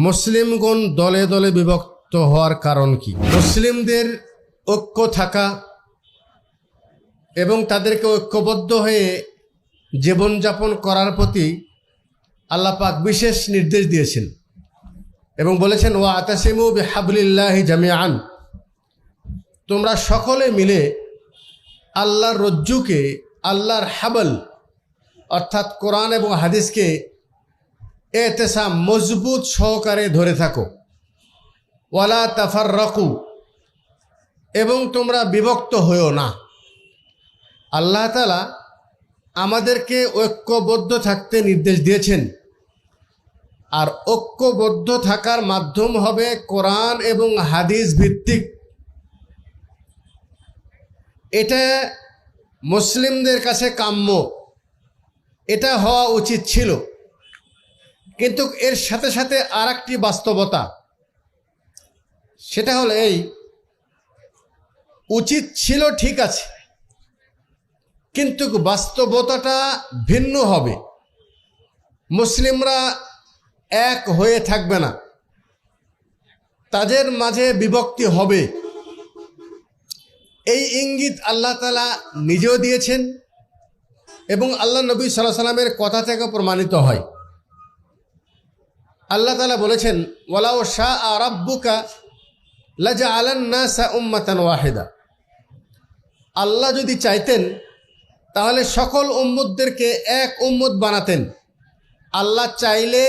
মুসলিমগণ দলে দলে বিভক্ত হওয়ার কারণ কি? মুসলিমদের ঐক্য থাকা এবং তাদেরকে ঐক্যবদ্ধ হয়ে জীবনযাপন করার প্রতি আল্লাহ পাক বিশেষ নির্দেশ দিয়েছেন এবং বলেছেন ওয়া আতাসিমু বিহাবলিল্লাহি জামিআন, তোমরা সকলে মিলে আল্লাহর রজ্জুকে, আল্লাহর হাবল অর্থাৎ কোরআন এবং হাদিসকে এতেসাম মজবুত সহকারে ধরে থাকো। ওয়ালা তাফাররাকু, এবং তোমরা বিভক্ত হয়েও না। আল্লাহ তাআলা আমাদেরকে ঐক্যবদ্ধ থাকতে নির্দেশ দিয়েছেন, আর ঐক্যবদ্ধ থাকার মাধ্যম হবে কোরআন এবং হাদিস ভিত্তিক। এটা মুসলিমদের কাছে কাম্য, এটা হওয়া উচিত ছিল। কিন্তু এর সাথে সাথে আর একটি বাস্তবতা, সেটা হলো এই, উচিত ছিল ঠিক আছে, কিন্তু বাস্তবতাটা ভিন্ন হবে। মুসলিমরা এক হয়ে থাকবে না, তাদের মাঝে বিভক্তি হবে। এই ইঙ্গিত আল্লাহ তাআলা নিজেও দিয়েছেন এবং আল্লাহ নবী সাল্লাল্লাহু আলাইহি ওয়াসাল্লামের কথা থেকে প্রমাণিত হয়। আল্লাহ তাআলা বলেছেন ওয়ালাউ শাআ রাব্বুকা লাজআলান নাসা উম্মাতান ওয়াহিদা, আল্লাহ যদি চাইতেন তাহলে সকল উম্মতদেরকে এক উম্মত বানাতেন। আল্লাহ চাইলে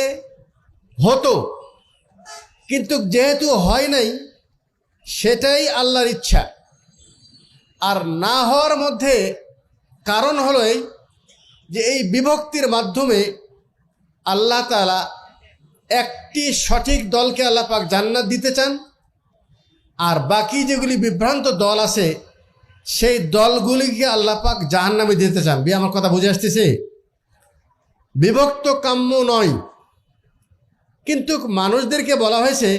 হতো, কিন্তু যেহেতু হয় নাই, সেটাই আল্লাহর ইচ্ছা। আর না হওয়ার মধ্যে কারণ হলো এই যে এই বিভক্তির মাধ্যমে আল্লাহ তাআলা একটি সঠিক দলকে আল্লাহ পাক জান্নাত দিতে চান, আর বাকি যেগুলি বিভ্রান্ত দল আছে সেই দলগুলিকে আল্লাহ পাক জাহান্নামে দিতে চান। আমার কথা বুঝে আসতেছে? বিভক্ত কাম্য নয়, কিন্তু মানুষদেরকে বলা হয়েছে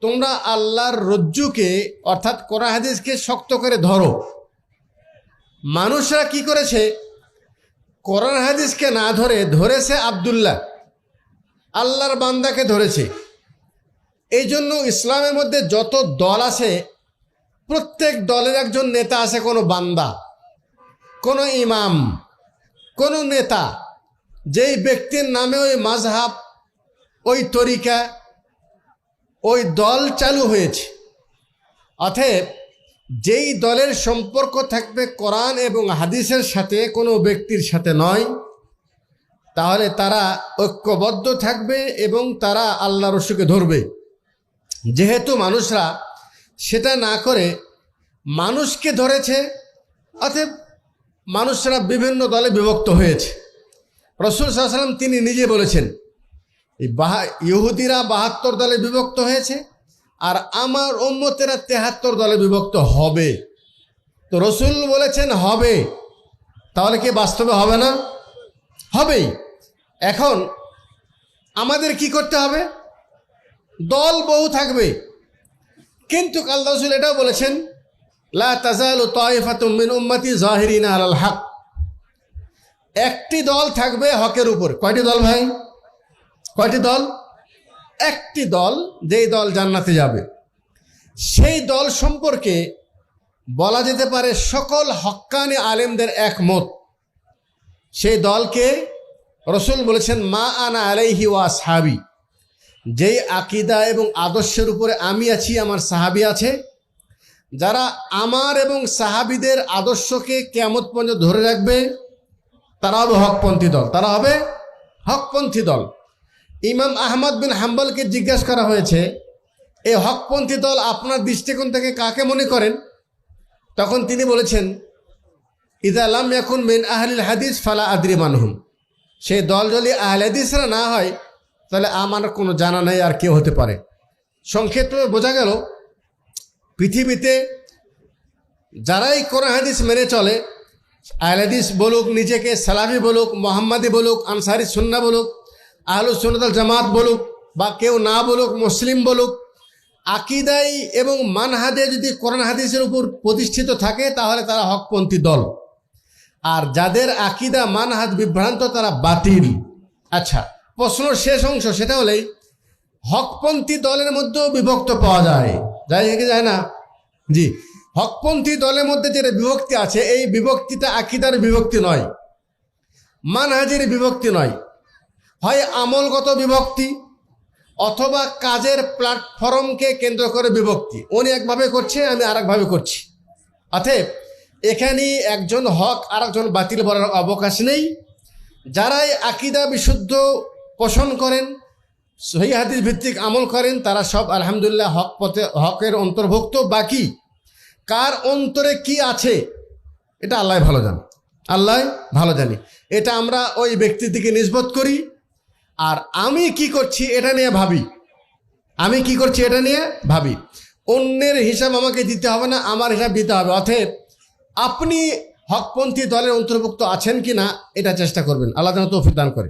তোমরা আল্লাহর রজ্জুকে অর্থাৎ কোরআন হাদিসকে শক্ত করে ধরো। মানুষরা কি করেছে? কোরআন হাদিসকে না ধরে ধরেছে আব্দুল্লাহ, আল্লাহর বান্দাকে ধরেছে। এই জন্য ইসলামের মধ্যে যত দল আছে, প্রত্যেক দলের একজন নেতা আছে, কোনো বান্দা, কোনো ইমাম, কোনো নেতা, যেই ব্যক্তির নামে ওই মাযহাব, ওই তরিকা, ওই দল চালু হয়েছে। অতএব যেই দলের সম্পর্ক থাকবে কোরআন এবং হাদিসের সাথে, কোনো ব্যক্তির সাথে নয়, তাহলে তারা ঐক্যবদ্ধ থাকবে এবং তারা আল্লাহ রসুলকে ধরবে। যেহেতু মানুষরা সেটা না করে মানুষকে ধরেছে, অতএব মানুষরা বিভিন্ন দলে বিভক্ত হয়েছে। রাসূল সাল্লাল্লাহু আলাইহি ওয়াসাল্লাম তিনি নিজে বলেছেন ইহুদিরা 72 দলে বিভক্ত হয়েছে, আর আমার উম্মতেরা 73 দলে বিভক্ত হবে। তো রাসূল বলেছেন হবে, তাহলে কি বাস্তবে হবে না? হবেই। এখন আমাদের কি করতে হবে? দল বহু থাকবে, কিন্তু আল্লাহ রাসূল এটাও বলেছেন লা তাজালু তায়ফাতুম মিন উম্মতি যাহিরিনা আলাল হক, একটি দল থাকবে হকের উপর। কয়টি দল ভাই? কয়টি দল? একটি দল, যেই দল জান্নাতে যাবে। সেই দল সম্পর্কে বলা যেতে পারে সকল হক্কানি আলেমদের একমত। সেই দলকে রাসূল বলেছেন মা আনা আলাইহি ওয়া আসহাবি, যেই আকীদা এবং আদর্শের উপরে আমি আছি, আমার সাহাবী আছে, যারা আমার এবং সাহাবীদের আদর্শকে কিয়ামত পর্যন্ত ধরে রাখবে, তারা হবে হকপন্থী দল। তারা হবে হকপন্থী দল। ইমাম আহমদ বিন হাম্বলকে জিজ্ঞাসা করা হয়েছে, এই হকপন্থী দল আপনার দৃষ্টিকোণ থেকে কাকে মনে করেন? তখন তিনি বলেছেন ইযা লাম ইয়াকুন মিন আহলিল হাদিস ফালা আদরি মানহুম, সেই দল যদি আহলে হাদিসরা না হয় তাহলে আমার কোনো জানা নেই আর কেউ হতে পারে। সংক্ষেপে বোঝা গেল, পৃথিবীতে যারাই কোরআন হাদিস মেনে চলে, আহলে হাদিস বলুক, নিজেকে সালাফি বলুক, মোহাম্মদী বলুক, আনসারি সুন্নাহ বলুক, আহলুস সুন্নাত ওয়াল জামাত বলুক, বা কেউ না বলুক, মুসলিম বলুক, আকীদাই এবং মানহাজে যদি কোরআন হাদিসের উপর প্রতিষ্ঠিত থাকে তাহলে তারা হকপন্থী দল। আর যাদের আকীদা মানহাজ বিভ্রান্ত, তারা বাতিল। আচ্ছা, প্রশ্ন শেষ অংশ, সেটা হলেই হকপন্থী দলের মধ্যেও বিভক্ত পাওয়া যায়, যায় কি যায় না? জি, হকপন্থী দলের মধ্যে যেটা বিভক্তি আছে, এই বিভক্তিটা আকীদার বিভক্তি নয়, মানহাজের বিভক্তি নয়, হয় আমলগত বিভক্তি অথবা কাজের প্ল্যাটফর্মকে কেন্দ্র করে বিভক্তি। উনি একভাবে করছে, আমি আরেকভাবে করছি। অতএব এখানে একজন হক আর একজন বাতিল বলার অবকাশ নেই। যারাই আকীদা বিশুদ্ধ পোষণ করেন, সহিহ হাদিস ভিত্তিক আমল করেন, তারা সব আলহামদুলিল্লাহ হক পথে, হকের অন্তর্ভুক্ত। বাকি কার অন্তরে কি আছে এটা আল্লাহ ভালো জানে, আল্লাহ ভালো জানি। এটা আমরা ওই ব্যক্তির দিকে নিসবত করি। আর আমি কি করছি এটা নিয়ে ভাবি, আমি কি করছি এটা নিয়ে ভাবি। অন্যের হিসাব আমাকে দিতে হবে না, আমার হিসাব দিতে হবে। অতএব আপনি হকপন্থী দলের অন্তর্ভুক্ত আছেন কি না এটা চেষ্টা করবেন। আল্লাহ যেন তৌফিক দান করে।